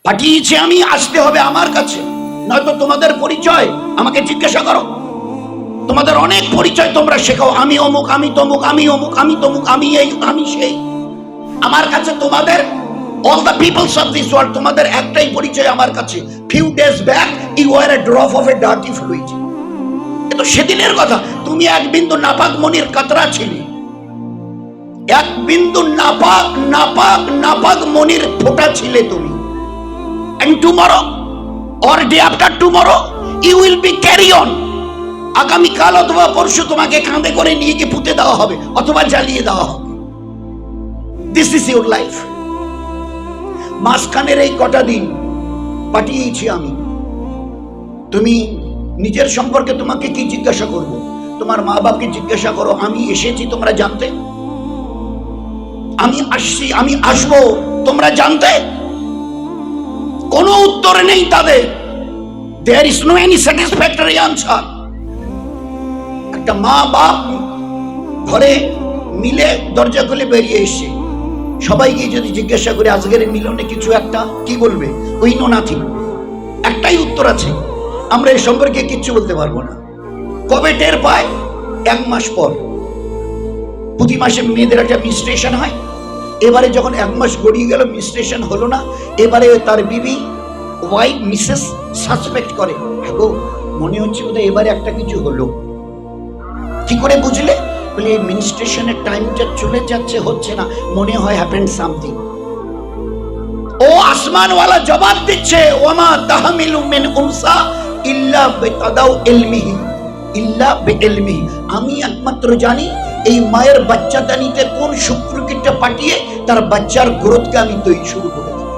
পাঠিয়েছি আমি, আসতে হবে আমার কাছে, নয়তো তোমাদের পরিচয় আমাকে জিজ্ঞাসা করো। তোমাদের অনেক পরিচয় তোমরা শেখাও, আমি অমুক, আমি তমুক, আমি অমুক, আমি তমুক, আমি এই, আমি সেই। আমার কাছে তোমাদের all the peoples of this world, তোমাদের একটাই পরিচয় আমার কাছে, few days back you were a drop of a dirty fluid। এতো সেদিনের কথা, তুমি এক বিন্দু নাপাক মনির কাতরা ছিলে, এক বিন্দু নাপাক নাপাক নাপাক মনির ফোঁটা ছিলে তুমি। and tomorrow or day after tomorrow you will be carry on। আগামীকাল অথবা পরশু তোমাকে কাঁধে করে নিয়ে গিয়ে পুঁতে দেওয়া হবে অথবা জ্বালিয়ে দেওয়া হবে। This is your life. মাঝখানের এই কটা দিন পাঠিয়েছি আমি, তুমি নিজের সম্পর্কে তোমাকে কি জিজ্ঞাসা করব? তোমার মা বাপকে জিজ্ঞাসা করো, আমি এসেছি তোমরা জানতে? আমি আসছি, আমি আসবো তোমরা জানতে? কোনো উত্তর নেই তাদের। There is no any satisfactory answer. একটা মা বাপ ঘরে মিলে দরজা খুলে বেরিয়ে এসছে, সবাইকে যদি জিজ্ঞাসা করে আজকের মিলনে কিছু একটা, কি বলবে? We know nothing. একটাই উত্তর আছে, আমরা এই সম্পর্কে কিচ্ছু বলতে পারবো না। কবে টের পায়? 1 মাস পর। প্রতি মাসে মেয়েদের একটা মিনস্ট্রেশন হয়। এবারে যখন 1 মাস গড়িয়ে গেল, মিনস্ট্রেশন হলো না, এবারে তার বিবি ওয়াইফ মিসেস সাসপেক্ট করে, গো মনে হচ্ছে বোধহয় এবারে একটা কিছু হলো। কি করে বুঝলে? বলে এই মিনস্ট্রেশনের টাইমটা চলে যাচ্ছে, হচ্ছে না, মনে হয় হ্যাপেন্ড সামথিং। ও আসমানওয়ালা জবাব দিচ্ছে, ওয়ামা তাহমিলু মিন উনসা ইল্লা বিতাদাউ ইলমিহি ইল্লা বিইলমিহি। আমি একমাত্র জানি এই মায়ের বাচ্চাদানিতে কোন শুক্রকিটটা পাঠিয়ে তার বাচ্চার গ্রোথকে আমি তৈরি শুরু করে দেব।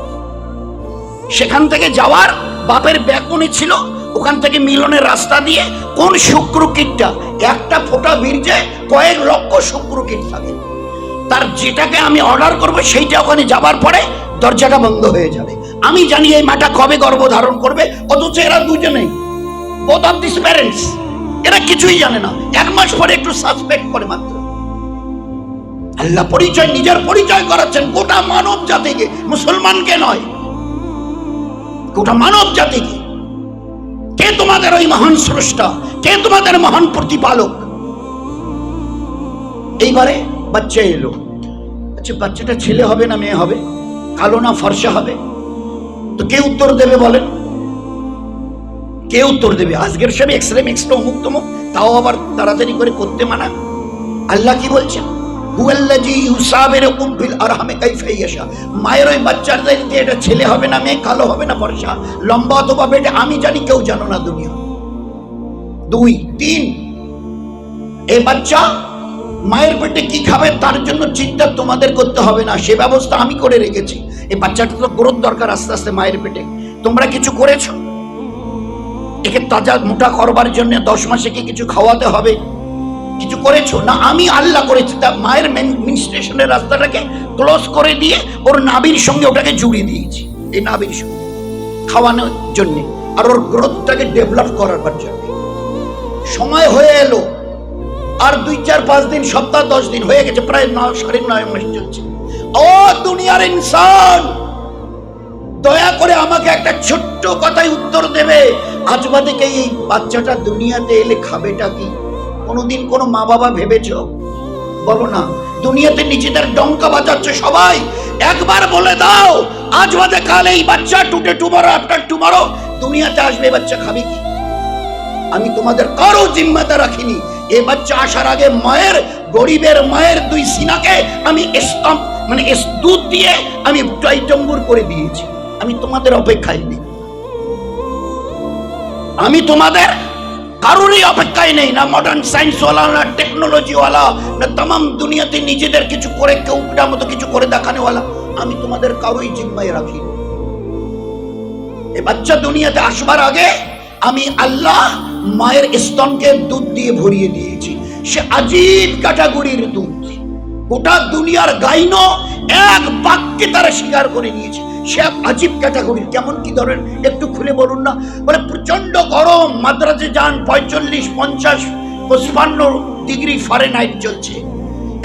সেখান থেকে যাওয়ার বাপের ব্যাকুনি ছিল, ওখান থেকে মিলনের রাস্তা দিয়ে কোন শুক্রকিটটা, একটা ফোঁটা বীর্যে কয়েক লক্ষ শুক্রকিট থাকে, তার যেটাকে আমি অর্ডার করবো সেইটা ওখানে যাবার পরে দরজাটা বন্ধ হয়ে যাবে। আমি জানি এই মাটা কবে গর্ভ ধারণ করবে, অথচ এরা দুজনেই, both of these parents, এরা কিছুই জানে না। 1 মাস পরে একটু সাসপেক্ট করে মাত্র। আল্লাহ পরিচয়, নিজের পরিচয় করাচ্ছেন গোটা মানব জাতিকে, মুসলমানকে নয়, গোটা মানব জাতিকে। কে তোমাদের ওই মহান স্রষ্টা? কে তোমাদের মহান প্রতিপালক? এইবারে বাচ্চা এলো। আচ্ছা, বাচ্চাটা ছেলে হবে না মেয়ে হবে, কালো না ফর্সা হবে? তো কে উত্তর দেবে বলেন? কে উত্তর দেবে? আজকের সব এক্সরে মেক্সরে অমুক তমুক, তাও আবার তাড়াতাড়ি করে করতে মানা। আল্লাহ কি বলছেন? হুয়াল্লাযী ইউসাবিরুকুম ফিল আরহামি কাইফা ইয়াশা। মায়ের ওই বাচ্চাদের দিয়ে এটা ছেলে হবে না মেয়ে, কালো হবে না ফর্সা, লম্বা অথবা বেটে, আমি জানি, কেউ জানো না দুনিয়া। 2, 3, এই বাচ্চা মায়ের পেটে কি খাবে তার জন্য চিন্তা তোমাদের করতে হবে না, সে ব্যবস্থা আমি করে রেখেছি। এই বাচ্চাটা তো গ্রোথ দরকার আস্তে আস্তে মায়ের পেটে। তোমরা কিছু করেছো? একে তাজা মোটা করবার জন্য 10 মাসে কি কিছু খাওয়াতে হবে? কিছু করেছো না? আমি আল্লাহ করেছি। তা মায়ের মিনস্ট্রেশনের রাস্তাটাকে ক্লোজ করে দিয়ে ওর নাভির সঙ্গে ওটাকে জুড়িয়ে দিয়েছি, এই নাভির সঙ্গে খাওয়ানোর জন্য আর ওর গ্রোথটাকে ডেভেলপ করার জন্য। সময় হয়ে এলো, আর 2, 4, 5 দিন, সপ্তাহ 10 দিন হয়ে গেছে, প্রায় 9, 9.5 মাস চলছে। ও দুনিয়ার ইনসান, দয়া করে আমাকে একটা ছোট্ট কথায় উত্তর দেবে। আজ বাদে এই বাচ্চাটা দুনিয়াতে এলে খাবেটা কি? কোনোদিন কোনো মা বাবা ভেবেছ? বলো না। দুনিয়াতে নিজেদের ডঙ্কা বাজাচ্ছে সবাই, একবার বলে দাও, আজ বাদে কাল এই বাচ্চা টুডে টুমরো আফটার টুমরো দুনিয়াতে আসবে, বাচ্চা খাবে কি? আমি তোমাদের কারো জিম্মাতে রাখিনি। এই বাচ্চা আসার আগে মায়ের, গরিবের মায়ের 2 সিনাকে আমি দুধ দিয়ে আমি টয়টম্বুর করে দিয়েছি। আমি তোমাদের অপেক্ষায় নেই, আমি তোমাদের কারোরই অপেক্ষায় নেই, না মডার্ন সায়েন্স ওয়ালা, না টেকনোলজি ওয়ালা, না তামাম দুনিয়াতে নিজেদের কিছু করে কেউ মতো কিছু করে দেখানো ওয়ালা। আমি তোমাদের কারোই জিম্মায় রাখি। এই বাচ্চা দুনিয়াতে আসবার আগে আমি আল্লাহ মায়ের স্তনকে দুধ দিয়ে ভরিয়ে দিয়েছি। সে আজীব ক্যাটাগরির দুধ, গোটা দুনিয়ার গাইনো এক বাক্যে তারা স্বীকার করে নিয়েছে সে আজীব ক্যাটাগরির। কেমন কি ধরেন একটু খুলে বলুন না। বলে প্রচন্ড গরম, মাদ্রাজে যান 45, 50, 55 ডিগ্রি ফারেনহাইট চলছে,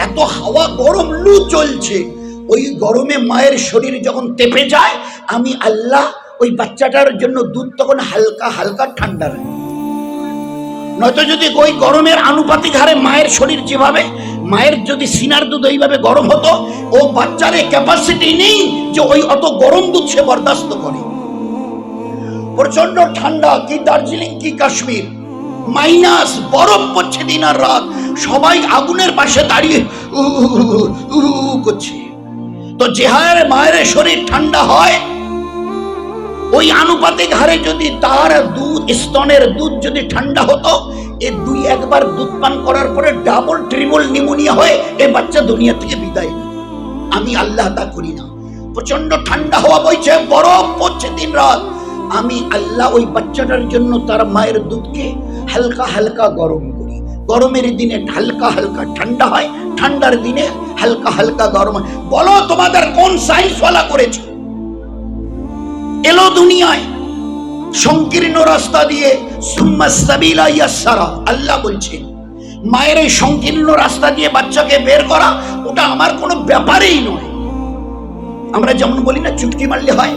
এত হাওয়া গরম লু চলছে, ওই গরমে মায়ের শরীর যখন তেপে যায়, আমি আল্লাহ ওই বাচ্চাটার জন্য দুধ তখন হালকা হালকা ঠান্ডা রাখি। নয়তো যদি ওই গরমের আনুপাতিক হারে মায়ের শরীর যেভাবে, মায়ের যদি সিনার দুধ ওইভাবে গরম হতো, ও বাচ্চার ক্যাপাসিটি নেই যে ওই অত গরম দুধ সে বরদাস্ত করে। প্রচন্ড ঠান্ডা, কি দার্জিলিং কি কাশ্মীর, মাইনাস, বরফ পড়ছে দিন আর রাত, সবাই আগুনের পাশে দাঁড়িয়ে করছে। তো যে হারে মায়ের শরীর ঠান্ডা হয়, ওই আনুপাতিক হারে যদি তার দুধ, স্তনের দুধ যদি ঠান্ডা হতো, এ দুই একবার দুধ পান করার পরে ডাবল ট্রিপল নিউমোনিয়া হয়ে এই বাচ্চা দুনিয়া থেকে বিদায় নেয়। আমি আল্লাহ তা করি না। প্রচন্ড ঠান্ডা হওয়া বইছে, বরফ পড়ছে দিন রাত, আমি আল্লাহ ওই বাচ্চাটার জন্য তার মায়ের দুধকে হালকা হালকা গরম করি। গরমের দিনে হালকা হালকা ঠান্ডা হয়, ঠান্ডার দিনে হালকা হালকা গরম হয়। বলো তোমাদের কোন সায়েন্স ওয়ালা করেছে? এলো দুনিয়ায় সংকীর্ণ রাস্তা দিয়ে, সুম্মা সাবিলা ইয়াসসারা। আল্লাহ বলছেন মায়ের এই সংকীর্ণ রাস্তা দিয়ে বাচ্চাকে বের করা, ওটা আমার কোনো ব্যাপারেই নয়। আমরা যেমন বলি না চুটকি মারলে হয়,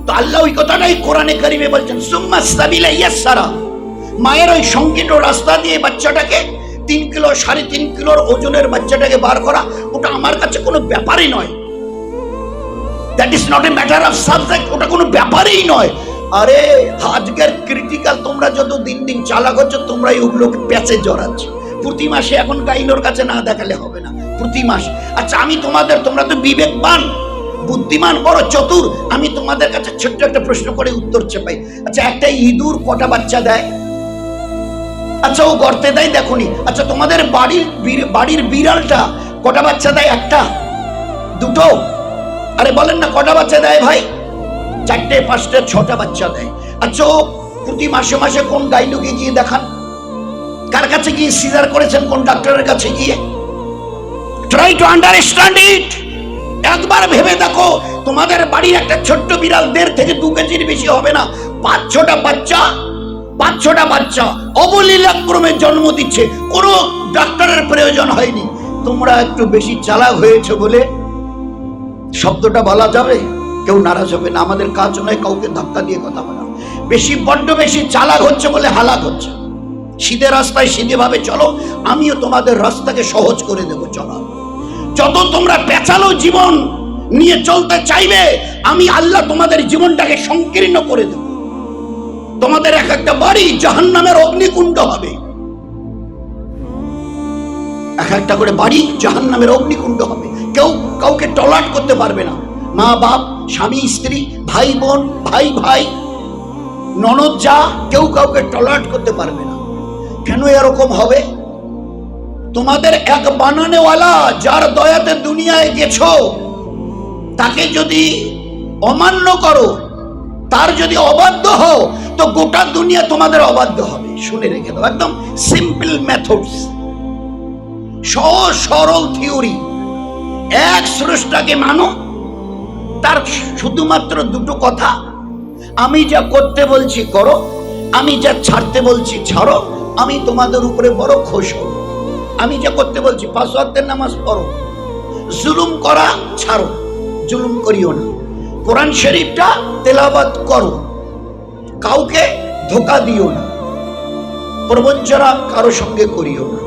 তো আল্লাহ ওই কথাটাই কোরআনে কারিমে বলছেন, সুম্মা সাবিলা ইয়াসসারা। মায়ের ওই সংকীর্ণ রাস্তা দিয়ে বাচ্চাটাকে 3 কিলো 3.5 কিলোর ওজনের বাচ্চাটাকে বার করা, ওটা আমার কাছে কোনো ব্যাপারই নয়। That is not a matter of subject, ওটা কোনো ব্যাপারই নয়। আরে আজকের ক্রিটিক্যাল, তোমরা যত দিন দিন চালাক হচ্ছ, তোমরাই ওগুলোকে প্যাচে জড়াচ্ছ। প্রতি মাসে এখন গাইনোর কাছে না দেখালে হবে না, প্রতি মাসে। আচ্ছা আমি তোমাদের, তোমরা তো বিবেকবান, বুদ্ধিমান, বড় চতুর, আমি তোমাদের কাছে ছোট্ট একটা প্রশ্ন করে উত্তর চাই। আচ্ছা একটা ইঁদুর কটা বাচ্চা দেয়? আচ্ছা ও গর্তে দেয় দেখুনি। আচ্ছা তোমাদের বাড়ির বিড়ালটা কটা বাচ্চা দেয়? একটা, দুটো? আরে বলেন না কটা বাচ্চা দেয় ভাই? 4টে 5টে 6টা বাচ্চা দেয়। আচ্ছা ও প্রতি মাসে মাসে কোন গাইনোকে গিয়ে দেখান? কার কাছে গিয়ে সিজার করেছেন? কোন ডাক্তারের কাছে গিয়ে? Try to understand it. একবার ভেবে দেখো, তোমাদের বাড়ির একটা ছোট্ট বিড়াল 1.5 থেকে 2 কেজির বেশি হবে না, 5-6টা বাচ্চা অবলীলাক্রমে জন্ম দিচ্ছে, কোনো ডাক্তারের প্রয়োজন হয়নি। তোমরা একটু বেশি চালাক হয়েছে বলে শব্দটা বলা যাবে, কেউ নারাজ হবে না, আমাদের কাজ নয় কাউকে ধাক্কা দিয়ে কথা বলা। বড্ড বেশি চালাক হচ্ছে বলে হালাক হচ্ছে। সিধে রাস্তায় সিধে ভাবে চলো, আমিও তোমাদের রাস্তাকে সহজ করে দেবো। চলো, যত তোমরা পেঁচালো জীবন নিয়ে চলতে চাইবে, আমি আল্লাহ তোমাদের জীবনটাকে সংকীর্ণ করে দেব। তোমাদের এক একটা বাড়ি জাহান্নামের অগ্নিকুণ্ড হবে, এক একটা করে বাড়ি জাহান্নামের অগ্নিকুণ্ড হবে। কেউ কাউকে টলাট করতে পারবে না। মা বাপ, স্বামী স্ত্রী, ভাই বোন, ভাই ননদ, যা, কেউ কাউকে টলাট করতে পারবে না। কেন এরকম হবে? তোমাদের এক বানানেওয়ালা, যার দয়াতে দুনিয়ায় গেছো, তাকে যদি অমান্য করো, তার যদি অবাধ্য হও, তো গোটা দুনিয়া তোমাদের অবাধ্য হবে। শুনে রেখে দাও, একদম সিম্পল মেথডস, সহজ সরল থিওরি। এক স্রষ্টাকে মানো, তার শুধুমাত্র দুটো কথা, আমি যা করতে বলছি করো, আমি যা ছাড়তে বলছি ছাড়ো, আমি তোমাদের উপরে বড় খুশি হব। আমি যা করতে বলছি 5 ওয়াক্তের নামাজ পড়ো, জুলুম করা ছাড়ো, জুলুম করিও না, কোরআন শরীফটা তেলাওয়াত করো, কাউকে ধোঁকা দিও না, প্রবঞ্চনা কারো সঙ্গে করিও না।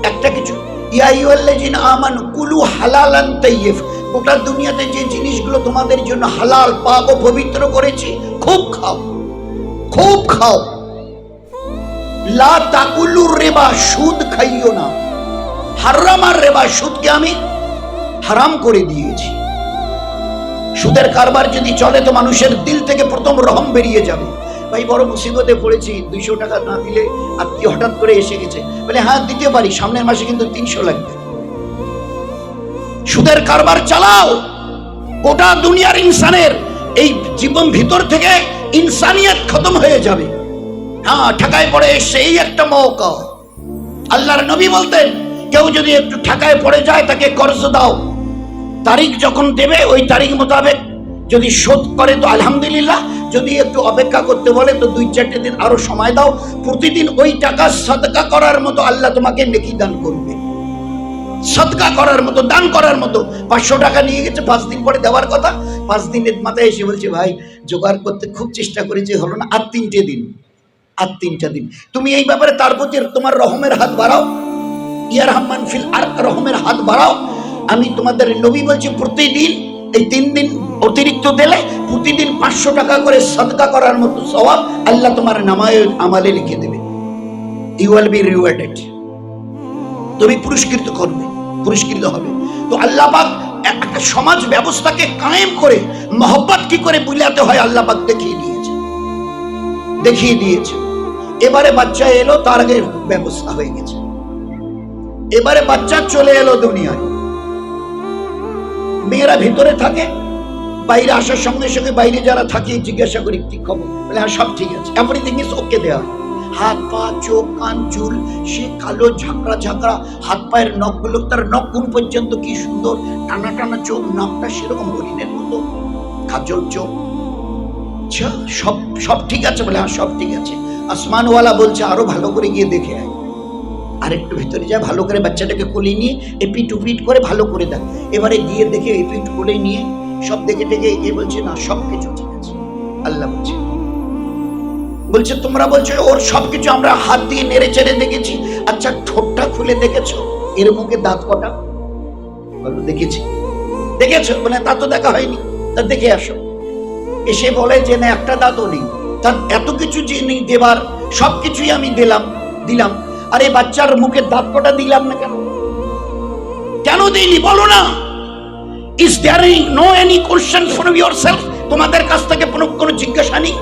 একটা কিছু, ইয়া আইয়ুহাল্লাযিনা আমানু কুলু হালালান তাইয়্যিব, গোটা দুনিয়াতে যে জিনিসগুলো তোমাদের জন্য হালাল, পাক ও পবিত্র করেছি, খুব খাও, খুব খাও। লা তাকুলুর রিবা, সুদ খাইও না। হারামার রিবা, সুদকে আমি হারাম করে দিয়েছি। সুদের কারবার যদি চলে তো মানুষের দিল থেকে প্রথম রহম বেরিয়ে যাবে। ভাই বড় মুসিবতে পড়েছি, 200 টাকা না দিলে আত্মীয় হঠাৎ করে এসে গেছে, বলে হ্যাঁ দিতে পারি, সামনের মাসে কিন্তু 300 লাগবে। সুদের কারবার চালাও, গোটা দুনিয়ার ইনসানের এই জীবন ভিতর থেকে ইনসানিয়ত খতম হয়ে যাবে। হ্যাঁ, ঠেকায় পড়ে সেই একটা মৌকা। আল্লাহর নবী বলতেন, কেউ যদি একটু ঠেকায় পড়ে যায় তাকে কর্জ দাও, তারিখ যখন দেবে ওই তারিখ মোতাবেক যদি শোধ করে তো আলহামদুলিল্লাহ, যদি একটু অপেক্ষা করতে বলে তো 2-4 দিন আরো সময় দাও। প্রতিদিন ওই টাকা সাদকা করার মতো আল্লাহ তোমাকে নেকি দান করবে। সদকা করার মতো, দান করার মতো। 500 টাকা নিয়ে গেছে, 5 দিন পরে দেওয়ার কথা। 5 দিনের মাথায় এসে বলছে, ভাই জোগাড় করতে খুব চেষ্টা করেছি, হলো না, আর 3টে দিন, আর 3টা দিন। তুমি এই ব্যাপারে তার প্রতি তোমার রহমের হাত বাড়াও, ইয়া রহমান ফিল আর রহমের হাত বাড়াও। আমি তোমাদের নবী বলছি, প্রতিদিন এই 3 দিন অতিরিক্ত দিলে প্রতিদিন 500 টাকা করে সদকা করার মতো সওয়াব আল্লাহ তোমার নামায়ে আমালে লিখে দেবে। You will be rewarded. তুমি পুরস্কৃত হবে। তো আল্লাহ পাক একটা সমাজ ব্যবস্থাকে কায়েম করে মহব্বত কি করে বুলাতে হয় আল্লাহ পাক দেখিয়ে দিয়েছে। এবারে বাচ্চা এলো, তার আগে ব্যবস্থা হয়ে গেছে। এবারে বাচ্চা চলে এলো দুনিয়ায়, মেয়েরা ভিতরে থাকে, বাইরে আসার সঙ্গে সঙ্গে বাইরে যারা থাকে জিজ্ঞাসা করি কি খবর, বলে হ্যাঁ সব ঠিক আছে, এভরিথিং ইজ ওকে দেওয়া। হাত পা চোখ কান চুল সে কালো ঝাঁকড়া, হাত পায়ের নখগুলো, তার নখ কোন পর্যন্ত কি সুন্দর, টানা টানা চোখ, নাকটা সেরকম হরিণের মতো, কাজল চোখ, সব ঠিক আছে, বলে হ্যাঁ সব ঠিক আছে। আসমানওয়ালা বলছে আরো ভালো করে গিয়ে দেখে আয়, আর একটু ভেতরে যায়, ভালো করে বাচ্চাটাকে কোলে নিয়ে এপিট উপিট করে ভালো করে দেখ। এবারে গিয়ে দেখে এপিট কোলে নিয়ে সব দেখে এ বলছে না সবকিছু ঠিক আছে। আল্লাহ বলছে তোমরা বলছো ওর সবকিছু আমরা হাত দিয়ে নেড়ে চেড়ে দেখেছি, আচ্ছা ঠোঁটটা খুলে দেখেছো, এর মুখে দাঁত কটা? বলো দেখেছো? বলে তা তো দেখা হয়নি, তা দেখে আসো। এসে বলে যে না একটা দাঁতও নেই। তার এত কিছু যে নেই দেবার, সবকিছুই আমি দিলাম, আর এই বাচ্চার মুখে দাঁত কটা দিলাম না কেন দিইনি বলো না? Is there no any question from yourself? তোমাদের কাছ থেকে কোনো জিজ্ঞাসা নেই?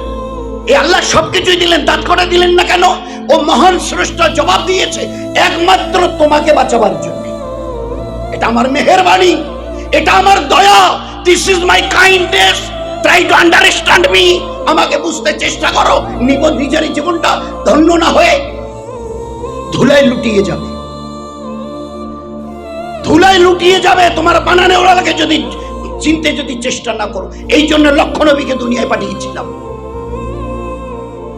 এই আল্লাহ সবকিছুই দিলেন, দাঁত কটা দিলেন না কেন? ও মহান স্রষ্টা জবাব দিয়েছে একমাত্র তোমাকে বাঁচাবার জন্য। এটা আমার মেহেরবানি, এটা আমার দয়া। This is my kindness, try to understand me. আমাকে বুঝতে চেষ্টা করো। নিজের জীবনটা ধন্য না হয়ে ধুলায় লুটিয়ে যাবে তোমার বানানে ওরাকে যদি চিনতে চেষ্টা না করো। এই জন্য লক্ষ নবীকে দুনিয়ায় পাঠিয়েছিলাম।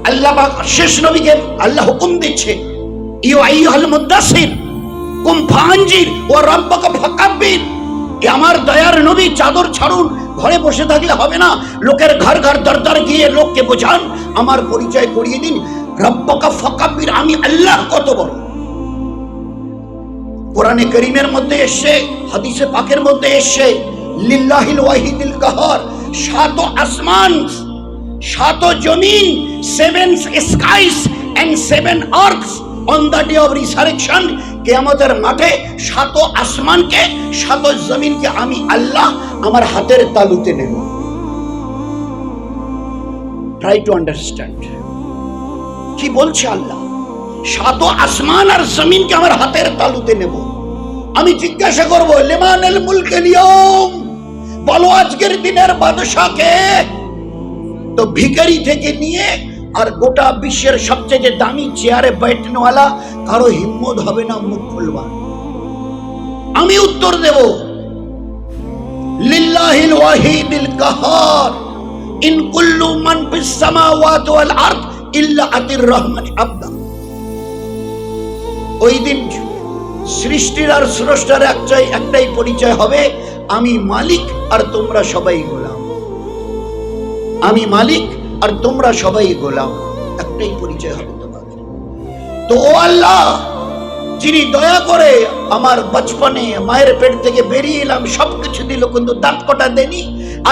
আল্লাহ শেষ নবীকে আল্লাহ হুকুম দিচ্ছে, ইউ আইয়ুহাল মুদাসসির কুম ফাআনজির ওয়া রাব্বাকা ফাকাব্বির। আমার দয়ার নবী চাদর ছাড়ুন, ঘরে বসে থাকলে হবে না, লোকের ঘর দরদর গিয়ে লোককে বোঝান, আমার পরিচয় করিয়ে দিন, রাব্বাকা ফাকাব্বির, আমি আল্লাহ কত বড়। কোরআনে কারীমের মধ্যে এসে, হাদিসে পাকের মধ্যে এসে, লিল্লাহিল ওয়াহিদিল কাহার, 7 আসমান, 7 জমিন, 7 skies and 7 earths on the day of resurrection। কিয়ামতের মাঠে 7 আসমানকে 7 জমিনকে আমি আল্লাহ আমার হাতের তালুতে নেব। ট্রাই টু আন্ডারস্ট্যান্ড কি বলছে আল্লাহ। 7 আসমান আর জমিনকে আমার হাতের তালুতে নেব। আমি জিজ্ঞাসা করব, লিমানিল মুলকুল ইয়াউম, বলো আজকের দিনের বাদশা কে? তো ভিখারি থেকে নিয়ে আর গোটা বিশ্বের সবচেয়ে দামি চেয়ারে बैठनेवाला কারো হিম্মত হবে না মুখ খুলবার। আমি উত্তর দেব, লিল্লাহিল ওয়াহিদিল কাহার, ইন কুল্লু মান ফিস সামাওয়াতি ওয়াল আরদ ইল্লা আতির রহমানি আবদা। ওই দিন সৃষ্টির আর স্রষ্টার একটাই পরিচয় হবে, আমি মালিক আর তোমরা সবাই গোলাম। আমি মালিক আর তোমরা সবাই গোলাম, একটাই পরিচয় হবে তোমাদের। তো ও আল্লাহ যিনি দয়া করে আমার বচপনে মায়ের পেট থেকে বেরিয়ে এলাম, সবকিছু দিল কিন্তু দাঁত কটা দেনি।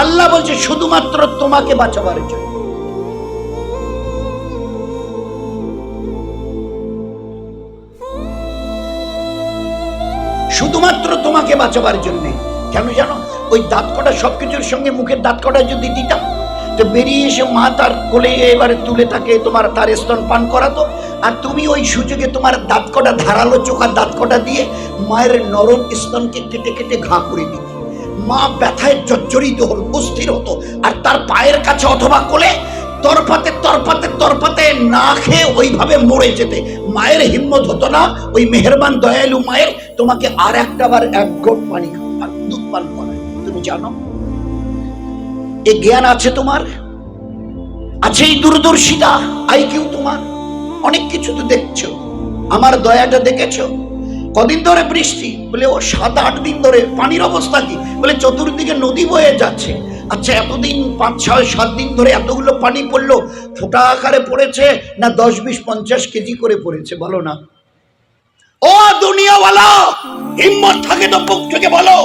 আল্লাহ বলছে শুধুমাত্র তোমাকে বাঁচাবার জন্য। শুধুমাত্র তোমাকে বাঁচাবার জন্য। কেন জানো? ওই দাঁত কটা সবকিছুর সঙ্গে মুখের দাঁত কটা যদি দিতাম, তো বেরিয়ে এসে মা তার কোলে এবারে তুলে তাকে তোমার তার স্তন পান করাতো, আর তুমি ওই সুযোগে তোমার দাঁত কটা ধারালো চোখা দাঁত কটা দিয়ে মায়ের নরম স্তনকে কেটে কেটে ঘা করে দিতে। মা ব্যথায় জর্জরিত হল, অস্থির হতো, আর তার পায়ের কাছে অথবা কোলে তরপাতে না খেয়ে ওইভাবে মরে যেতে। মায়ের হিম্মত হতো না ওই মেহেরবান দয়ালু মায়ের তোমাকে আর একটা বার 1 ঘট পানি দুধ পান করায়। তুমি জানো এই জ্ঞান আছে তোমার, আছে এই দূরদর্শিতা, আইকিউ তোমার, অনেক কিছু তো দেখছো, আমার দয়াটা দেখেছো। কদিন ধরে বৃষ্টি? বলে ও 7-8 দিন ধরে। পানির অবস্থা কি? বলে চতুর্দিকে নদী বয়ে যাচ্ছে। আচ্ছা, এতদিন 5-6-7 দিন ধরে এতগুলো পানি পড়লো, ফোঁটা আকারে পড়েছে না 10-20-50 কেজি করে পড়েছে? বলো না। ও দুনিয়াওয়ালা, হিম্মত থাকে তো বুক থেকে বলো,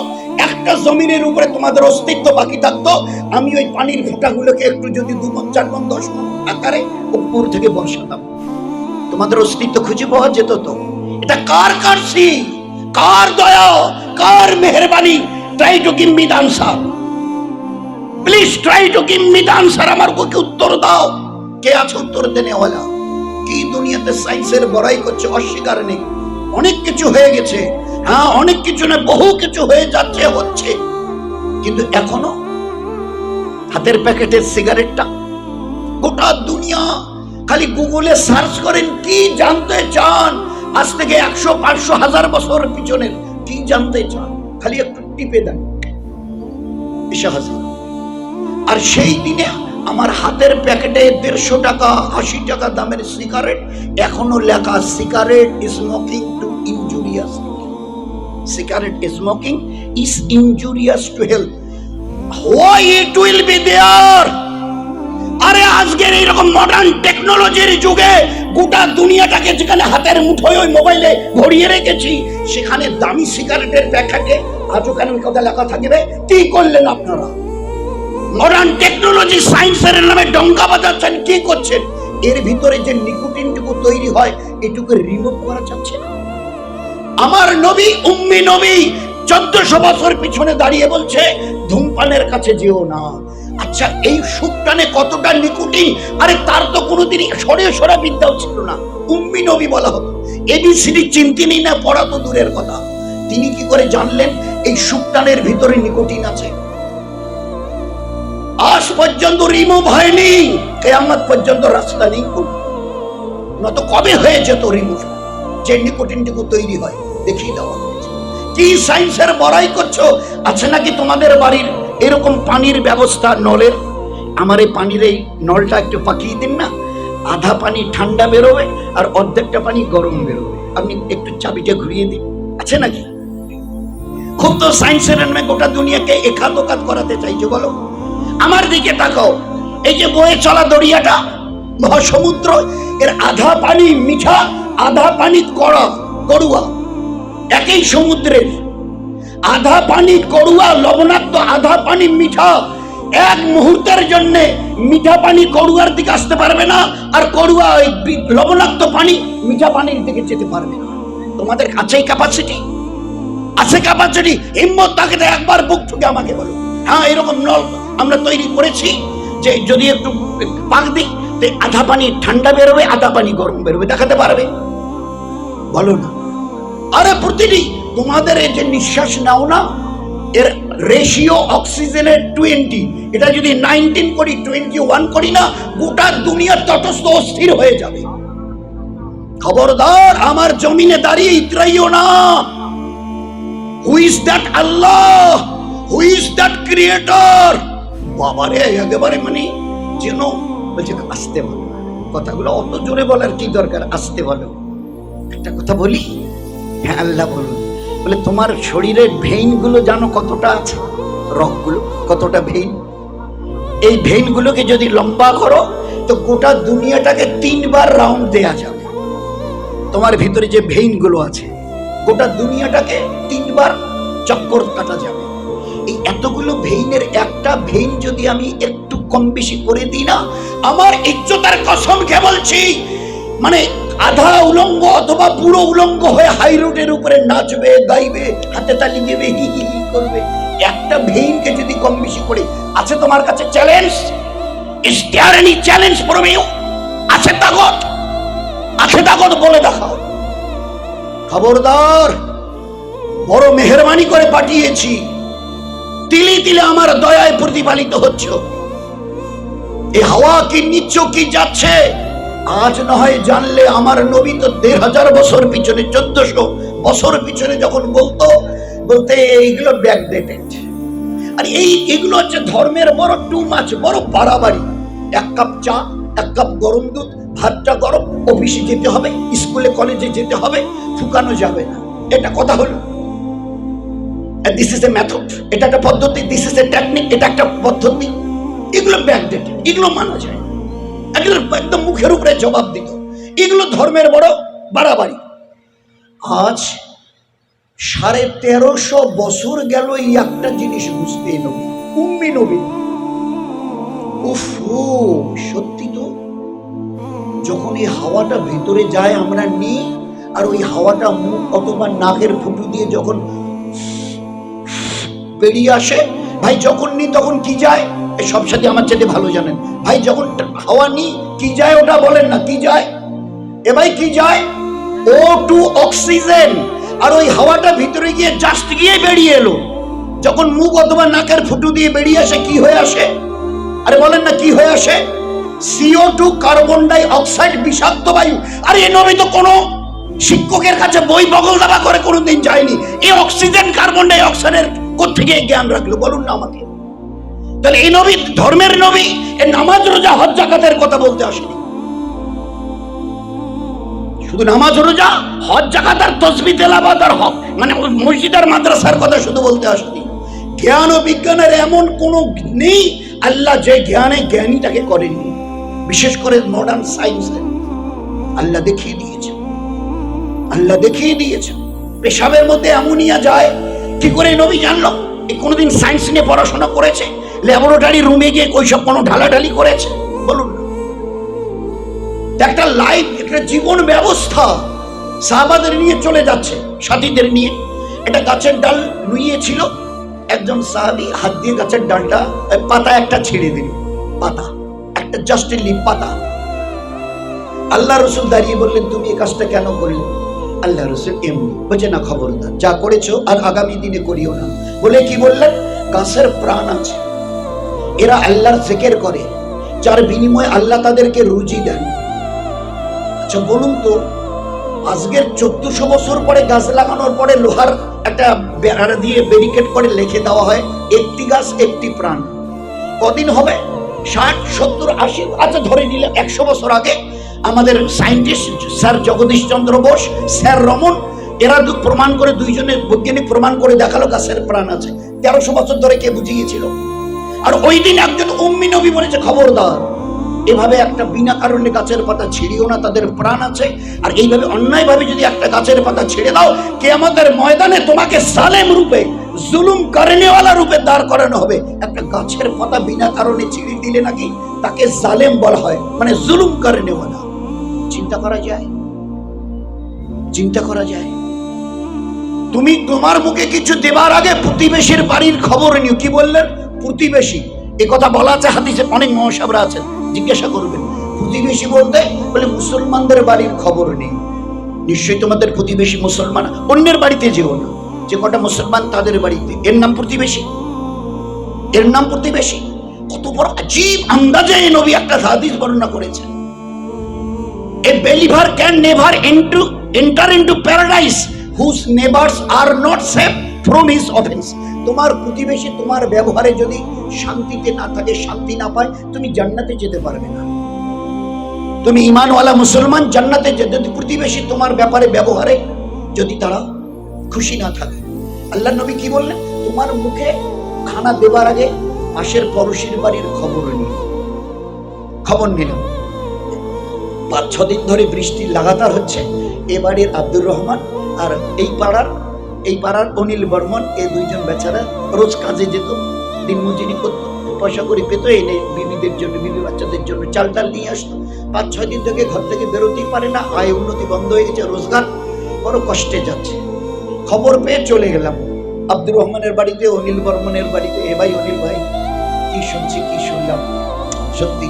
একটা জমিনের উপরে তোমাদের অস্তিত্ব বাকি থাকতো, আমি ওই পানির ফোঁটাগুলোকে একটু যদি 2 মণ 4 মণ 10 মণ আকারে উপর থেকে বর্ষাতাম, তোমাদের অস্তিত্ব খুঁজে পাওয়া যেত তো? এটা কার কারসি, কার দয়া, কার মেহেরবানি? Try to give me the answer, please try to give me the answer. আমার কোকে উত্তর দাও। কে আছে উত্তর দেনেওয়ালা? কি দুনিয়াতে সায়েন্সের বড়াই করছে, অস্বীকার নেই। অনেক কিছু হয়ে গেছে, হ্যাঁ, অনেক কিছু না বহু কিছু হয়ে যাচ্ছে, হচ্ছে, কিন্তু এখনো হাতের প্যাকেটের সিগারেটটা। গোটা দুনিয়া খালি গুগলে সার্চ করেন, কি জানতে চান? আজ থেকে 100-500-1000 বছর পিছনের কি জানতে চান? খালি একটু টিপে দেন, এসে হাজির। আর সেই দিনে আমার হাতের প্যাকেটে 150 টাকা 80 টাকা দামের সিগারেট, এখনো লেখা cigarette smoking to injurious, cigarette smoking is injurious to health. Why it will be there? আরে আজকের এইরকম মডার্ন টেকনোলজির যুগে গোটা দুনিয়াটাকে যেখানে হাতের মুঠোয় ওই মোবাইলে ভরিয়ে রেখেছি, সেখানে দামি সিগারেটের প্যাকেটে আজও কেন কথা লেখা থাকবে? কি করলেন আপনারা? মডার্ন টেকনোলজি সায়েন্সের নামে ডঙ্কা বাজাচ্ছেন, কি করছেন? এর ভিতরে যে নিকোটিনটুকু তৈরি হয়, এটুকু রিমুভ করা যাচ্ছে না। আমার নবী, উম্মি নবী 1400 বছর পিছনে দাঁড়িয়ে বলছে ধূমপানের কাছে যেও না। আচ্ছা, এই সুপটানে কতটা নিকোটিন? আরে তার তো কোনোদিনই সরা বিদ্যাও ছিল না। উম্মি নবী বলা হতো, এবিসিডি চিন্তিনি না, পড়া তো দূরের কথা। তিনি কি করে জানলেন এই সুপটানের ভিতরে নিকোটিন আছে? আজ পর্যন্ত রিমুভ হয়নি, কিয়ামত পর্যন্ত রাস্তা নেই। নত কবে হয়ে যেত রিমুভ, যে নিকোটিনটুকু তৈরি হয় দেখিয়ে দেওয়া হয়েছে। কি সায়েন্সের বড়াই করছো? আছে নাকি তোমাদের বাড়ির এরকম পানির ব্যবস্থা, নলের? আমার এই পানির এই নলটা একটু পাকিয়ে দিন না, আধা পানি ঠান্ডা বেরোবে আর অর্ধেকটা পানি গরম বেরোবে, আপনি একটু চাবিটা ঘুরিয়ে দিন। আছে নাকি? খুব তো সায়েন্সের নামে গোটা দুনিয়াকে একাত ওকাত করাতে চাইছো। বলো, আমার দিকে তাকাও, এই যে বয়ে চলা দরিয়াটা, মহাসমুদ্র, এর আধা পানি মিঠা, আধা পানি করুয়া। একই সমুদ্রের আধা পানি করুয়া লবণাক্ত, আধা পানি মিঠা। এক মুহূর্তের জন্য মিঠা পানি করুয়ার দিকে আসতে পারবে না, আর করুয়া ওই লবণাক্ত পানি মিঠা পানির দিকে যেতে পারবে না। তোমাদের কাছেই ক্যাপাসিটি আছে, ক্যাপাসিটি। হিম্মত থাকে তো একবার বুক ঠুকে আমাকে বলো, হ্যাঁ এরকম নল আমরা তৈরি করেছি যে যদি একটু পাক দিই, আধা পানি ঠান্ডা বেরোবে, আধা পানি গরম বেরোবে, দেখাতে পারবে? বলো না। আরে প্রতিটি তোমাদের এই যে নিঃশ্বাস নাও না, এর রেশিও অক্সিজেনের 20, এটা যদি 19 করি, 21 করি না, গোটা দুনিয়ার তটস্থ অস্থির হয়ে যাবে। খবরদার, আমার জমিনে দাঁড়িয়ে ইতরাইও না। Who is that Allah? Who is that creator? বাবারে, একেবারে মানে যেন বলছে আসতে বলো, কথাগুলো অত জোরে বলার কি দরকার, আসতে বলো। একটা কথা বলি, হ্যাঁ আল্লাহ বলুন। বলে তোমার শরীরের ভেইন গুলো জানো কতটা আছে? রগগুলো কতটা ভেইন? এই ভেইন গুলোকে যদি লম্বা করো তো গোটা দুনিয়াটাকে 3 বার রাউন্ড দেয়া যাবে। তোমার ভিতরে যে ভেইন গুলো আছে, গোটা দুনিয়াটাকে 3 বার চক্কর কাটা যাবে। এই এতগুলো ভেইনের একটা ভেইন যদি আমি একটু কম বেশি করে দিই না, আমার ইজ্জতের কসমকে বলছি, মানে আধা উলঙ্গ অথবা পুরো উলঙ্গ হয়ে হাই রোডের উপরে নাচবে, গাইবে, হাতে তালি দেবে, হি হি হি করবে। একটা ভেইনকে যদি কম বেশি করে, আছে তোমার কাছে challenge? Is there any challenge for you? আছে তাগত? আছে তাগত? বলে দেখাও। খবরদার, বড় মেহেরবানি করে পাঠিয়েছি, তিলে তিলে আমার দয়ায় প্রতিপালিত হচ্ছে। এই হাওয়া কি নিচ্ছ, কি যাচ্ছে, আজ না হয় জানলে। আমার নবী তো 1500 বছর পিছনে, 1400 বছর পিছনে যখন বলতে এইগুলো ব্যাকডেটেড। আর এইগুলো হচ্ছে ধর্মের বড় টু মাছ, বড় বাড়াবাড়ি। 1 কাপ চা, 1 কাপ গরম দুধ, ভাতটা গরম, অফিসে যেতে হবে, স্কুলে কলেজে যেতে হবে, ফুকানো যাবে না। এটা কথা হলো। দিস ইজ এ মেথড, এটা একটা পদ্ধতি, দিস ইজ এ টেকনিক, এটা একটা পদ্ধতি। এগুলো ব্যাকডেটেড, এগুলো মানা যায়, এগুলো একদম মুখের উপরে জবাব দিত, এগুলো ধর্মের বড় বাড়াবাড়ি। আজ 1350 বছর গেল এই একটা জিনিস বুঝতে নবী, উম্মি নবী। উফ, সত্যি তো, যখন এই হাওয়াটা ভেতরে যায় আমরা নিই, আর ওই হাওয়াটা মুখ অথবা নাকের ফুটো দিয়ে যখন বেরিয়ে আসে, ভাই যখন নিই তখন কি যায়? সব সাথে আমার চাইতে ভালো জানেন ভাই, যখন হাওয়া নিই কি যায় ওটা বলেন না, কি যায়? এ ভাই কি যায়? O2 oxygen. আর ওই হাওয়াটা ভিতরে গিয়ে জাস্ট গিয়ে বেরিয়ে এলো, যখন মুখ অথবা নাকের ফুটো দিয়ে বেরিয়ে আসে কি হয়ে আসে? আরে বলেন না কি হয়ে আসে? CO2, কার্বন ডাই অক্সাইড, বিষাক্ত বায়ু। আর এই নবী তো কোনো শিক্ষকের কাছে বই বগল দাবা করে কোনোদিন যায়নি। এই অক্সিজেন কার্বন ডাই অক্সাইডের কোত্থেকে জ্ঞান রাখলো বলুন না আমাকে? তাহলে এই নবী ধর্মের নবী, এ নামাজ রোজা হজ যাকাতের কথা বলতে আসেনি। শুধু নামাজ রোজা হজ যাকাত আর তাসবিহ তেলাওয়াত আর হক মানে মসজিদ আর মাদ্রাসার কথা শুধু বলতে আসেনি। জ্ঞান ও বিজ্ঞানের এমন কোনো নেই আল্লাহ যে জ্ঞানে জ্ঞানীটাকে করেননি। বিশেষ করে মডার্ন সায়েন্সে আল্লাহ দেখিয়ে দিয়েছে, আল্লাহ দেখিয়ে দিয়েছে। পেশাবের মধ্যে অ্যামোনিয়া যায় কি করে নবী জানলো? এই কোনোদিন সায়েন্স নিয়ে পড়াশোনা করেছে? ল্যাবরেটরি রুমে গিয়ে ওইসব কোনো ঢালাঢালি করেছে? বলুন। একটা লাইফ, একটা জীবন ব্যবস্থা সাহাবাদের নিয়ে চলে যাচ্ছে, সাথীদের নিয়ে। একটা গাছের ডাল নুইয়েছিল, একজন সাহাবী হাত দিয়ে গাছের ডালটা পাতা একটা ছেড়ে দিল, পাতা একটা জাস্ট লিপ পাতা। আল্লাহ রসুল দাঁড়িয়ে বললেন তুমি এই কাজটা কেন করলে? আল্লাহ রসুল এমনি বলছে না, খবরদার, যা করেছো আর আগামী দিনে করিও না। বলে কি বললেন? গাছের প্রাণ আছে, এরা আল্লাহর জিকির করে, যার বিনিময়ে আল্লাহ তাদেরকে রুজি দেন। আচ্ছা বলুন তো, আজকের 1400 বছর পরে গাছ লাগানোর পরে লোহার একটা বেড়া দিয়ে ব্যারিকেড করে লিখে দেওয়া হয় একটি গাছ একটি প্রাণ। কদিন হবে? 60, 70, 80, আচ্ছা ধরে নিলে 100 বছর আগে আমাদের scientist sir Jagadish Chandra Bose, sir Raman, এরা প্রমাণ করে, দুইজনের বৈজ্ঞানিক প্রমাণ করে দেখালো গাছের প্রাণ আছে। 1300 বছর ধরে কে বুঝিয়েছিল? আর ওই দিন একজন উম্মি নবী বলেছে খবরদার, এভাবে একটা বিনা কারণে গাছের পাতা ছিঁড়িও না, তাদের প্রাণ আছে। আর এইভাবে অন্যায়ভাবে যদি একটা গাছের পাতা ছেড়ে দাও, কিয়ামতের ময়দানে তোমাকে জালেম রূপে, জুলুম করেনেওয়ালা রূপে দাঁড় করানো হবে। একটা গাছের পাতা বিনা কারণে ছিঁড়ে দিলে নাকি তাকে জালেম বলা হয়, মানে জুলুম করেনেওয়ালা। চিন্তা করা যায়, চিন্তা করা যায়। তুমি তোমার মুখে কিছু দেবার আগে প্রতিবেশীর বাড়ির খবর নিও। কি বললেন? প্রতিবেশী, এ কথা বলা আছে হাদিসে, অনেক মহাসাবরা আছেন, জিজ্ঞাসা করবেন প্রতিবেশী বলতে বলে মুসলমানদের বাড়ির খবর নেই। নিশ্চয়ই তোমাদের প্রতিবেশী মুসলমান, অন্যের বাড়িতে যেও না, যে কটা মুসলমান তাদের বাড়িতে, এর নাম প্রতিবেশী, এর নাম প্রতিবেশী। কত বড় আজীব আন্দাজে এই নবী একটা হাদিস বর্ণনা করেছেন। A believer can never enter into paradise whose neighbors are not safe from his offense. তোমার প্রতিবেশী তোমার ব্যবহারে যদি শান্তিতে না থাকে, শান্তি না পায়, তুমি জান্নাতে যেতে পারবে না। তুমি ঈমানওয়ালা মুসলমান জান্নাতে যেতে, যদি প্রতিবেশী তোমার ব্যাপারে ব্যবহারে যদি তারা খুশি না থাকে। আল্লাহ নবী কি বললেন? তোমার মুখে খানা দেবার আগে পাশের পড়োশীর বাড়ির খবর নিন। খবর নিলাম 5-6 দিন ধরে বৃষ্টি লাগাতার হচ্ছে, এ বাড়ির আব্দুর রহমান আর এই পাড়ার অনিল বর্মন, এই দুইজন বেচারা রোজ কাজে যেত, দিনমজুরি করতো, পয়সা করে পেতো, এনে বিবিদের জন্য, বিবি বাচ্চাদের জন্য চাল টাল নিয়ে আসতো। 5-6 দিন থেকে ঘর থেকে বেরোতেই পারে না, আয় উন্নতি বন্ধ হয়ে গেছে, রোজগার বড় কষ্টে যাচ্ছে। খবর পেয়ে চলে গেলাম আব্দুর রহমানের বাড়িতে, অনিল বর্মনের বাড়িতে। এ ভাই অনিল ভাই, কি শুনছি, কি শুনলাম, সত্যি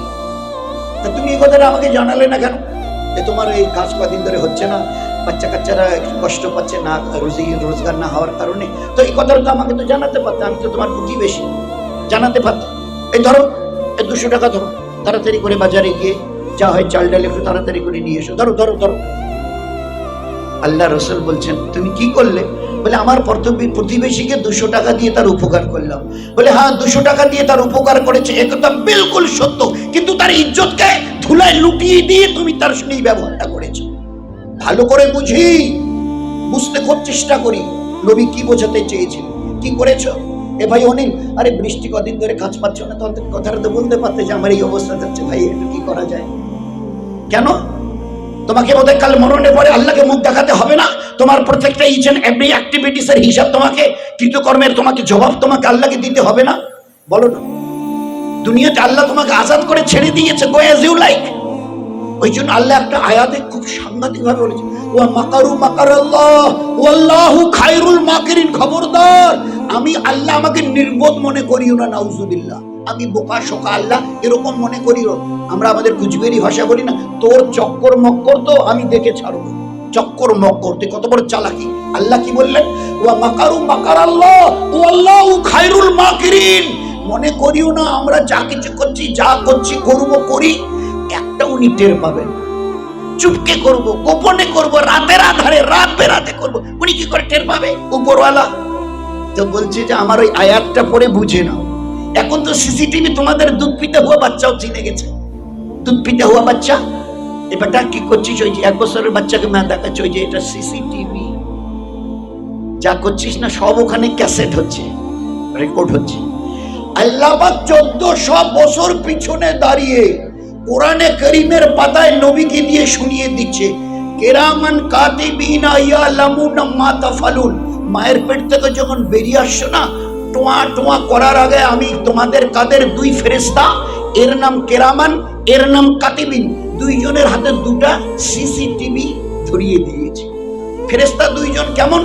তা তুমি এই কথাটা আমাকে জানালে না কেন? যে তোমার এই কাজ কদিন ধরে হচ্ছে না, বাচ্চা কাচ্চারা একটু কষ্ট পাচ্ছে না, রোজগার না হওয়ার কারণে। তো এই কথাটা তো আমাকে তো জানাতে পারতে, আমি তো তোমার প্রতিবেশী, জানাতে পারতাম। এই ধরো, এই 200 টাকা ধরো, তাড়াতাড়ি করে বাজারে গিয়ে যা হয় চাল ডাল একটু তাড়াতাড়ি করে নিয়ে এসো, ধরো ধরো ধরো। আল্লাহ রসুল বলছেন তুমি কি করলে? বলে আমার প্রতিবেশীকে 200 টাকা দিয়ে তার উপকার করলাম। বলে হ্যাঁ 200 টাকা দিয়ে তার উপকার করেছে, একথা বিলকুল সত্য, কিন্তু তার ইজ্জতকে ধুলায় লুটিয়ে দিয়ে তুমি তার সঙ্গে ব্যবহারটা করেছো। ভালো করে বুঝি, বুঝতে খুব চেষ্টা করি নবী কি বোঝাতে চেয়েছিলেন। কি করেছো? এ ভাই অনিল, আরে বৃষ্টি কদিন ধরে কাজ পাচ্ছ না, তো অন্তত কথাটা তো বলতে পারতে যে আমার এই অবস্থা যাচ্ছে, ভাই একটু কি করা যায়। কেন? তোমাকে বোধহয় কাল মরণের পরে আল্লাহকে মুখ দেখাতে হবে না? তোমার প্রত্যেকটা ইচ এন্ড এভরি অ্যাক্টিভিটিস এর হিসাব তোমাকে, কৃতকর্মের তোমাকে জবাব তোমাকে আল্লাহকে দিতে হবে না? বলো না। দুনিয়াতে আল্লাহ তোমাকে আজাদ করে ছেড়ে দিয়েছে, গো অ্যাজ ইউ লাইক। ওই জন্য আল্লাহ একটা আয়াতে খুব সাংঘাতিক ভাবে বলেছে, ওয়া মাকারু মাকারাল্লাহ ওয়াল্লাহু খায়রুল মাকিরিন। খবরদার, আমি আল্লাহ আমাকে নির্বোধ মনে করিও না, নাউজুবিল্লাহ। আমি বোকা শোকা আল্লাহ এরকম মনে করিও। আমরা আমাদের কুচবেরি ভাষা বলি না, তোর চক্কর মক্কর তো আমি দেখে ছাড়বো। চক্কর মক্কর, তুই কত বড় চালাকি। আল্লাহ কি বললেন? ওয়া মাকারু মাকারাল্লাহ ওয়াল্লাহু খায়রুল মাকিরিন। মনে করিও না আমরা যা কিছু করছি, যা করছি করবো করি, একটা উনি টের পাবেন। চুপকে করব, গোপনে করব, রাতের আধারে রাত বেরাতে করব, উনি কি করে টের পাবে? উপরওয়ালা। তো বলছে যে আমার ওই আয়াতটা পড়ে বুঝে নাও। এখন তো সিসিটিভি তোমাদের দুধ পিতে হওয়া বাচ্চাও চিনে গেছে। দুধ পিতে হওয়া বাচ্চা, এবারটা কি করছিস? ওই যে 1 বছরের বাচ্চাকে মা দেখাচ্ছে, ওই যে এটা সিসিটিভি। যা করছিস না সব ওখানে ক্যাসেট হচ্ছে, রেকর্ড হচ্ছে। আল্লাহ পাক 1400 বছর পিছনে দাঁড়িয়ে কোরআনে কারীমের পাতায় নবীকে দিয়ে শুনিয়ে দিচ্ছে, কিরামান কাতিবিনা ইয়ালামুনা মা তাফালুন। মায়ের পেট থেকে যখন বেরিয়ে আসছো না, টোয়া টোয়া করার আগে আমি তোমাদের কাদের 2 ফেরেশতা, এর নাম কিরামান, এর নাম কাতিবিন, 2 জনের হাতে 2টা সিসিটিভি ধরিয়ে দিয়েছি। ফেরেশতা 2 জন কেমন?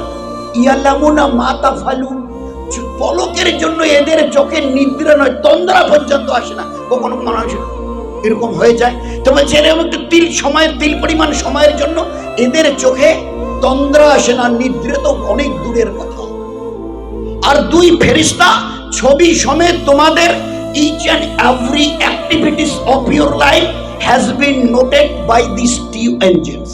ইয়ালামুনা মা তাফালুন। পলকের জন্য এদের চোখে নিদ্রা নয়, তন্দ্রা পর্যন্ত আসে না। কখনো মানুষ এরকম হয়ে যায় তো বলছে এরকম একটু তিল পরিমাণ সময়ের জন্য এদের চোখে তন্দ্রা আসে না, নিদ্রা তো অনেক দূরের কথা। আর 2 ফেরেশতা ছবি সমেত তোমাদের each and every activities of your life has been noted by these 2 angels.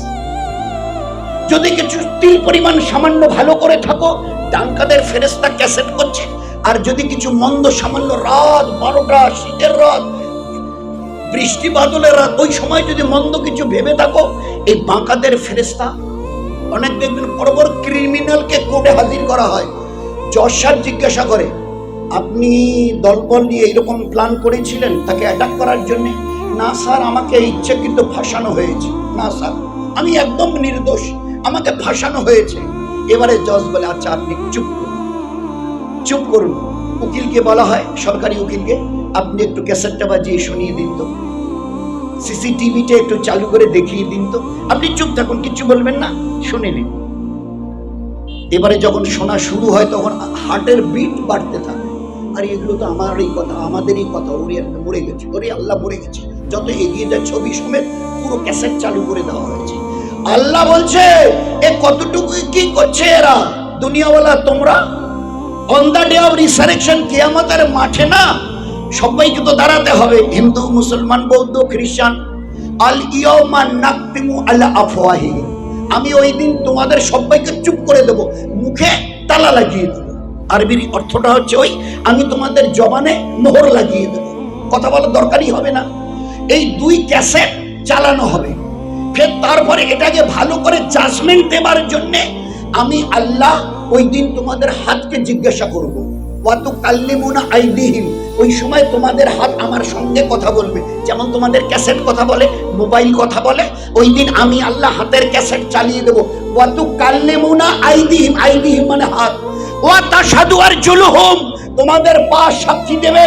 যদি কিছু তিল পরিমাণ সামান্য ভালো করে থাকো, ডান কাদের ফেরেশতা ক্যাসেট করছে। আর যদি কিছু মন্দ সামান্য, রাত 12টা, শীতের রাত, বৃষ্টি বাদলের রাত, ওই সময় যদি মন্দ কিছু ভেবে থাকো, এই বাঁকাদের ফেরেশতা। অনেক দেখবেন বড় বড় ক্রিমিনালকে কোর্টে হাজির করা হয়, জজ স্যার জিজ্ঞাসা করে, আপনি দলবল নিয়ে এরকম প্ল্যান করেছিলেন তাকে অ্যাটাক করার জন্য? না স্যার, আমাকে ইচ্ছাকৃত ফাঁসানো হয়েছে। না স্যার, আমি একদম নির্দোষ, আমাকে ফাঁসানো হয়েছে। এবারে জজ বলে, আচ্ছা আপনি চুপ করুন, চুপ করুন। উকিলকে বলা হয়, সরকারি উকিলকে, আপনি একটু ক্যাসেটটা বাজিয়ে শুনিয়ে দিন তো, সিসিটিভিটা একটু চালু করে দেখিয়ে দিন তো, আপনি চুপ থাকুন, কিছু বলবেন না, শুনে নিন। এবারে যখন শোনা শুরু হয় তখন হার্টের বিট বাড়তে থাকে। আর এগুলো তো আমারই কথা, আমাদেরই কথা, ওরে মরে গেছে, ওরে আল্লাহ মরে গেছে। যত এগিয়ে যায় ছবি সমেত পুরো ক্যাসেট চালু করে দেওয়া হয়েছে। আল্লাহ বলছে, এ কতটুকু কি করছে এরা দুনিয়াওয়ালা? তোমরা on the day of resurrection, কিয়ামতের মাঠে না সবাইকে তো দাঁড়াতে হবে, হিন্দু, মুসলমান, বৌদ্ধ, খ্রিস্টান। আল ইয়াউমা নাকতিমু আলা আফওয়াহিহিম, আমি ওই দিন তোমাদের সবাইকে চুপ করে দেব, মুখে তালা লাগিয়ে দেব। আরবির অর্থটা হচ্ছে ওই, আমি তোমাদের জবানে মোহর লাগিয়ে দেব, কথা বলার দরকারই হবে না। এই 2 ক্যাসেট চালানো হবে। ফের তারপরে এটাকে ভালো করে জাজমেন্ট দেবার জন্য আমি আল্লাহ ওই দিন তোমাদের হাতকে জিজ্ঞাসা করব, ওয়াতুকাল্লিমুনা আইদিহিম, ওই সময় তোমাদের হাত আমার সঙ্গে কথা বলবে, যেমন তোমাদের ক্যাসেট কথা বলে, মোবাইল কথা বলে। ওই দিন আমি আল্লাহ হাতের ক্যাসেট চালিয়ে দেব। ওয়াতুকাল্লিমুনা আইদিহিম, আইদিহিম মানে হাত। ওয়া তাশহাদু আরজুলুহুম, তোমাদের পা সাক্ষী দেবে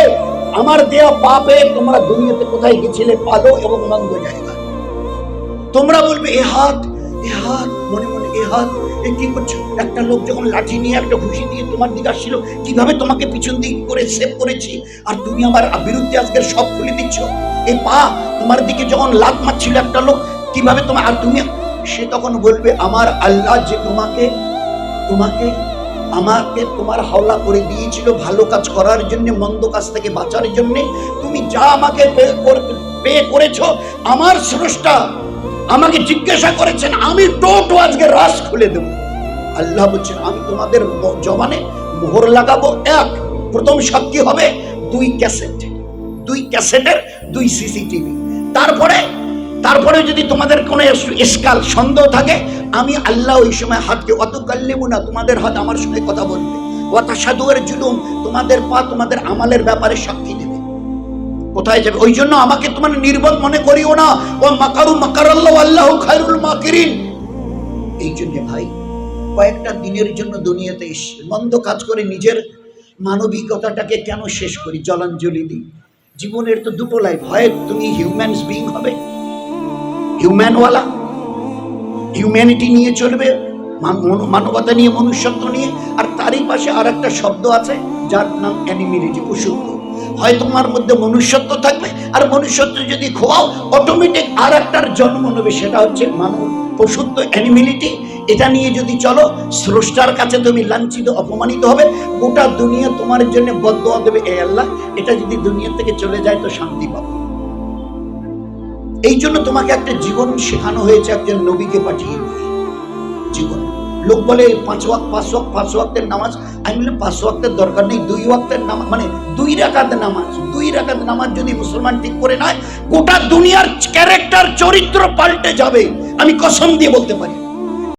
আমার দেয়া পাপে তোমরা দুনিয়াতে কোথায় গেছিলে, ভালো এবং মন্দ জায়গা। তোমরা বলবে এ হাত, এ হাত, মনে মনে এ হাত, এ কি করছো? একটা লোক যখন লাঠি নিয়ে একটা ঘুষি দিয়ে তোমার দিকে আসছিল, কিভাবে তোমাকে পিছন দিক করে সেভ করেছি, আর তুমি আমার বিরুদ্ধে আজকের সব খুলে দিচ্ছ। এই পা তোমার দিকে যখন লাত মারছিল একটা লোক, কিভাবে তোমার, আর তুমি, সে তখন বলবে আমার আল্লাহ যে তোমাকে আমাকে তোমার হাওলা করে দিয়েছিল ভালো কাজ করার জন্য, মন্দ কাজ থেকে বাঁচার জন্য। তুমি যা আমাকে পে করেছো, আমার স্রষ্টা আমাকে জিজ্ঞাসা করেছেন, আমি টোটো আজকে রাস খুলে দেব। আল্লাহ বলছেন, আমি তোমাদের জবানে মোহর লাগাবো। প্রথম সাক্ষী হবে 2 ক্যাসেটের 2 সিসিটিভি। তারপরে তারপরে যদি তোমাদের কোনো ইশকাল সন্দেহ থাকে, আমি আল্লাহ ওই সময় হাতকে অত কাল্লিমু না, তোমাদের হাত আমার সঙ্গে কথা বলবে, ওয়াতাশাদুর জুলুম, তোমাদের পা তোমাদের আমালের ব্যাপারে সাক্ষী দেবে। কোথায় যাবে? ওই জন্য আমাকে তোমার নির্বোধ মনে করিও না। ও মাকারু মাকারাল্লাহু আল্লাহু খায়রুল মাকিরিন। এই জন্য ভাই, কয়েকটা দিনের জন্য দুনিয়াতে এসে মন্দ কাজ করে নিজের মানবিকতাটাকে কেন শেষ করি, জলাঞ্জলি দিই? জীবনের তো দুটো লাইফ, হয় তুমি হিউম্যানস বিং হবে, হিউম্যানওয়ালা, হিউম্যানিটি নিয়ে চলবে, মানবতা নিয়ে, মনুষ্যত্ব নিয়ে, আর তারই পাশে আর একটা শব্দ আছে যার নাম অ্যানিমিলিটি, পশুত্ব। হয় তোমার মধ্যে মনুষ্যত্ব থাকবে, আর মনুষ্যত্ব যদি খোয়াও অটোমেটিক আর একটার জন্ম নেবে, সেটা হচ্ছে মানব পশুত্ব, অ্যানিমিলিটি। এটা নিয়ে যদি চলো, স্রষ্টার কাছে তুমি লাঞ্ছিত, অপমানিত হবে, গোটা দুনিয়া তোমার জন্য বদদোয়া দেবে, এ আল্লাহ এটা যদি দুনিয়া থেকে চলে যায় তো শান্তি পাবো। এই জন্য তোমাকে একটা জীবন শেখানো হয়েছে একজন নবীকে পাঠিয়ে জীবন। লোক বলে 5 ওয়াক্তের নামাজ। আমি বলি 5 ওয়াক্তের দরকার নেই, 2 ওয়াক্তের নামাজ, মানে 2 রাকাত নামাজ। 2 রাকাত নামাজ যদি মুসলমান ঠিক করে নেয়, গোটা দুনিয়ার ক্যারেক্টার, চরিত্র পাল্টে যাবে, আমি কসম দিয়ে বলতে পারি।